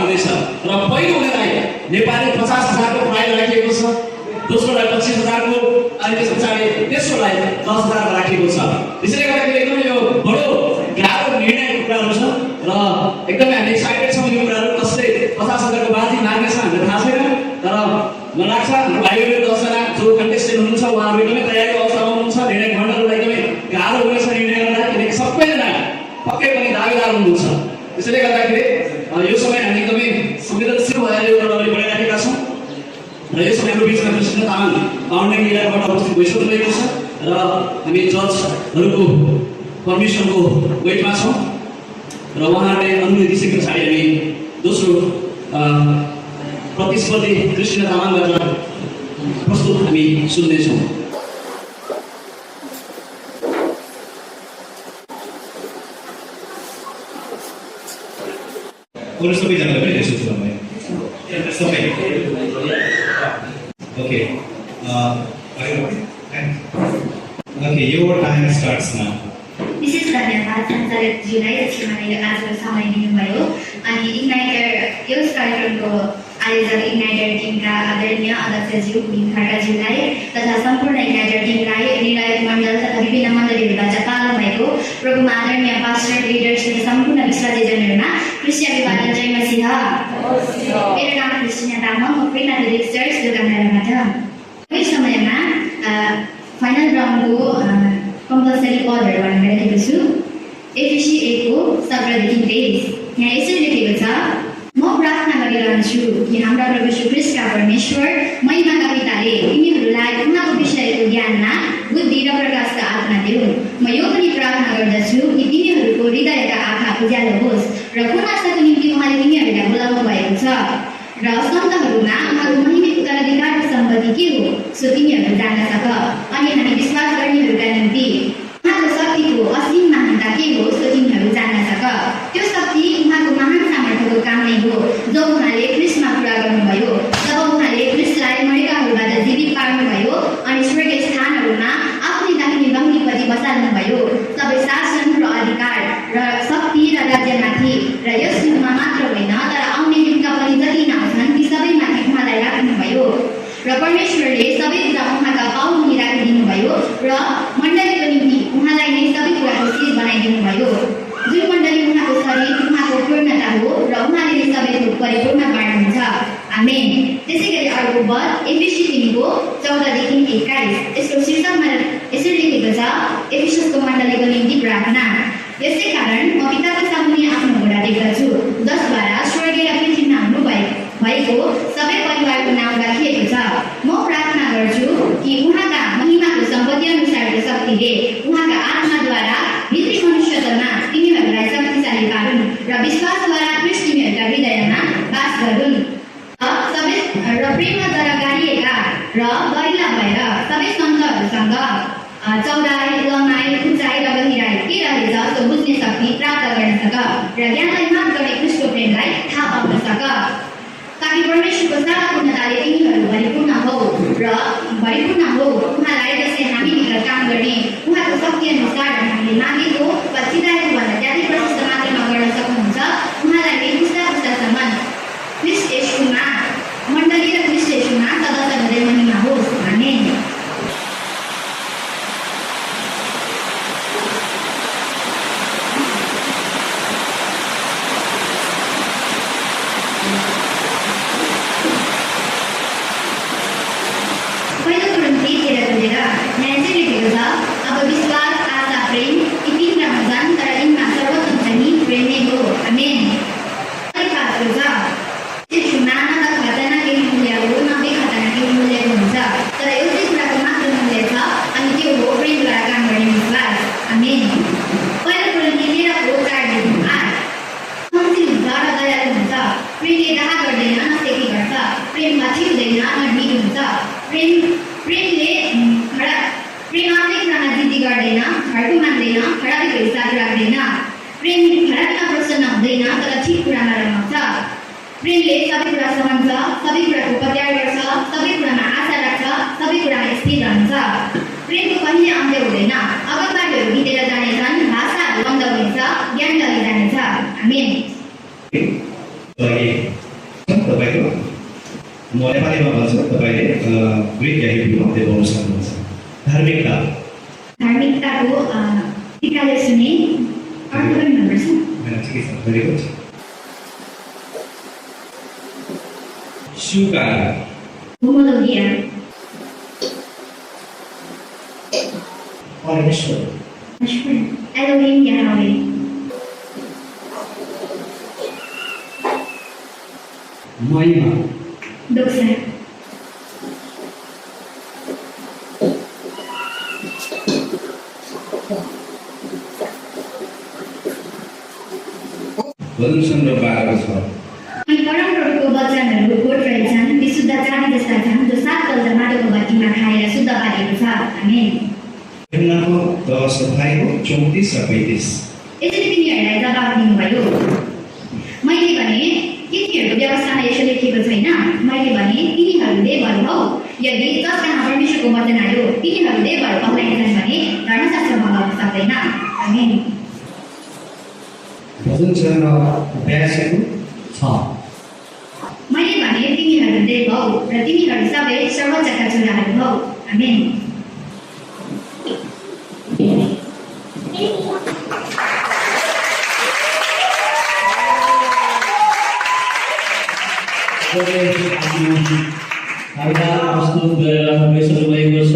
हुँदैछ र पहिलो उनीहरूलाई नेपाली 50,000 को प्राइज राखिएको छ, दोस्रोलाई 25,000 को, अनि त्यस पछाडि तेस्रोलाई 10,000 राखिएको छ। त्यसैले गर्दाखेरि एकदमै यो बडो गाह्रो निर्णयको कुराहरू छ र एकदमै हामी एक्साइटेड छौँ। यो कुराहरू कसले 50,000 को बाजी मार्ने छ हामीलाई थाहा छैन, तर मलाई लाग्छ हाम्रो भाइहरूले 10 जना जो कन्टेस्टेन्ट हुनुहुन्छ उहाँहरू एकदमै तयारीको अवस्थामा हुनुहुन्छ। निर्णय मण्डललाई एकदमै गाह्रो हुनेछ निर्णय गर्दा, किनकि सबैजना पक्कै पनि दावेदार हुनुहुन्छ। त्यसैले गर्दाखेरि यो समय हामी एकदमै संवेदनशील भएर यो अगाडि बढाइराखेका छौँ र यो समय हाम्रो बिचमा कृष्ण तामाङ फाउन्डिङ लिडरबाट उपस्थित भइसक्नु भएको छ र हामी जजहरूको पर्मिसनको वेटमा छौँ र उहाँहरूले अनुमति दिइसके पछाडि हामी दोस्रो प्रतिस्पर्धी कृष्ण तामाङबाट प्रस्तुत हामी सुन्नेछौँ। अरू सबैजनालाई पनि यसो छ भने सबै okay okay your time starts now. विशेष धन्यवाद सञ्चालकज्यूलाई जसले मलाई आज समय दिनुभयो। अनि इग्नाइटर यस कार्यक्रमको आयोजक इग्नाइटर टिमका आदरणीय अध्यक्षज्यू भीम खड्काज्यूलाई तथा सम्पूर्ण इग्नाइटर टिमलाई, निर्णायक मण्डल तथा विभिन्न मण्डलीहरूबाट पाल्नु भएको प्रभुमा आदरणीय पास्टर लिडर्स तथा सम्पूर्ण विश्वासीजनहरूमा क्रिस्चियन अभिवादन जय मसीह। मेरो नाम क्रिस्टिना तामाङ, म प्रेरणा लिरिक्स चर्च दोकानबाट। यही समयमा फाइनल राउन्डको कम्पलसरी पदहरू भनेर लेखेको छु। एफिसी 1 को 17 देखि 23 यहाँ यसरी लेखेको छ, म प्रार्थना गरिरहन्छु कि हाम्रा प्रभु यीशु ख्रीष्टका परमेश्वर महिमाका पिताले तिनीहरूलाई उहाँको विषयको ज्ञानमा बुद्धि र प्रकाशका आत्मा दिउन्। म यो पनि प्रार्थना गर्दछु कि तिनीहरूको हृदयका आँखा उज्यालो होस् र कुन आशाको निम्ति उहाँले तिनीहरूलाई बोलाउनु भएको छ र सन्तहरूमा उहाँको महिमित उत्तराधिकारको सम्पत्ति के हो सो तिनीहरू जान्न सक। अनि हामी विश्वास गर्नेहरूका निम्ति उहाँको शक्तिको असीम महानता के हो सो तिनीहरू जान्न सक। त्यो शक्ति उहाँको महान सामर्थ्यको काम नै हो जो उहाँले ख्रीष्टमा पुरा गर्नुभयो, जब उहाँले ख्रीष्टलाई मरेकाहरूबाट जीवित पार्नुभयो अनि स्वर्गीय स्थानहरूमा आफ्नै दाहिने बङ्गीपट्टि बसाल्नुभयो। सबै शासन र अधिकार र शक्ति र राज्यमाथि र यस युगमा मात्र होइन तर आउने युगका पनि जति नाउँ छन् ती सबैमाथि उहाँलाई राख्नुभयो र परमेश्वरले सबै कुरा उहाँका पाउमुनि राखिदिनुभयो र मण्डलीको निम्ति उहाँलाई नै सबै कुराको शीर बनाइदिनुभयो। जुन मण्डली उहाँको शरीर उहाँको पूर्णता हो र उहाँले नै सबै थोक परिपूर्ण पार्नुहुन्छ। आमेन। त्यसै गरी अर्को पद एफिसी 3 को 14 देखि 21 यसको शीर्षकमा यसरी लेखेको छ, एफिससको मण्डलीको निम्ति प्रार्थना। यसै कारण म पिताको सामुन्ने आफ्नो घोडा देख्दछु जसद्वारा स्वर्गीय र पृथ्वीमा भएको सबै परिवारको नाम राखिएको छ। म प्रार्थना गर्छु कि उहाँका महिमाको सम्पत्ति अनुसारको शक्तिले उहाँका आत्माद्वारा भित्री मनुष्यत्वमा तिनीहरूलाई शक्तिशाली पारुन् र विश्वासद्वारा ख्रीष्ट तिनीहरूका हृदयमा वास गरून् र प्रेमद्वारा गाडिएका र दरिला भएर सबै सन्तहरूसँग चौडाइ, लम्बाइ, उचाइ र गहिराइ के रहेछ सो बुझ्ने शक्ति प्राप्त गर्न सक र ज्ञानलाई माफ गर्ने ख्रीष्टको प्रेमलाई थाहा पाउन सक, ताकि परमेश्वरको सारा पूर्णताले तिनीहरू भरिपूर्ण हो उहाँलाई जसले हामीभित्र काम गर्ने उहाँको शक्ति अनुसार हामीले मागेको वा चिताएको भन्दा ज्यादै प्रशस्त मात्रामा गर्न सक्नुहुन्छ। उहाँलाई नै पुस्तासम्म ख्रीष्ट येशूमा मण्डली र ख्रीष्ट येशूमा सदा सधैँ महिमा होस्। आमेन। अब विश्वास, आशा, प्रेम यी तीन हुन्छन् तर यिनमा सर्वोत्तम चाहिँ प्रेम नै हो। आमेन। यसमा न त खतना केही मूल्य हो न बेखतना केही मूल्यको हुन्छ, तर एउटै कुराको मात्र मूल्य छ अनि त्यो हो प्रेमद्वारा काम गर्ने विश्वास। आमेन। पहिलो कुराले 13:4-8 कम्ती हुन्छ र दयालु हुन्छ। प्रेमले दाह गर्दैन न सेकी गर्छ। प्रेम माथि हुँदैन न ढिलो हुन्छ। प्रेम आफ्नै कुरामा जिद्दी गर्दैन, घरको मान्दैन, खराबीको हिसाब राख्दैन। प्रेम खराबमा प्रसन्न हुँदैन तर ठिक कुरामा रमाउँछ। प्रेमले सबै कुरा सहन्छ, सबै कुराको प्रत्यार गर्छ, सबै कुरामा आशा राख्छ, सबै कुरामा स्थिर रहन्छ। प्रेमको कहिले अन्त्य हुँदैन। अगमबाटहरू बितेर जानेछन्, भाषाहरू बन्द हुनेछ, ज्ञान लगिजानेछ। आमेन। लागि तपाईँको म नेपालीमा भन्छु तपाईँले ग्रिक या हिब्रूमा देखाउन सक्नुहुन्छ। धार्मिकता धार्मिकताको टिकाले सुने अर्थ पनि भन्नुपर्छ। होइन, ठिकै छ, भेरी गुड। स्वीकार होमोलोगिया परमेश्वर एलोहिम याहवे महिमा दोक्सा भजन सन्दर्भ 12 छ। अनि परमप्रभुको वचनहरू खोट रहेछन्, विशुद्ध चाँदी जस्ता छन्, जो 7 पल्ट माटोको भट्टीमा खाएर शुद्ध पारिएको छ। आमेन। यमुनाको 10 अध्यायको 34 र 35। यसरी तिनीहरूलाई जवाब दिनुभयो, मैले भने के तिनीहरूको व्यवस्थामा यसो लेखिएको छैन? मैले भने तिनीहरूले भर हौ, यदि जसकहाँ परमेश्वरको वचन आयो तिनीहरूले भर पक्राइन्छन् भने धर्मशास्त्र भङ्ग हुन सक्दैन। आमेन। भजन सन्दर्भ 82 6। मैले भने तिमीहरू देव हौ र तिमीहरू सबै सर्वोच्चका छोराहरू हौ। आमेन। प्रस्तुत गरेर पेश गर्नुभएको छ।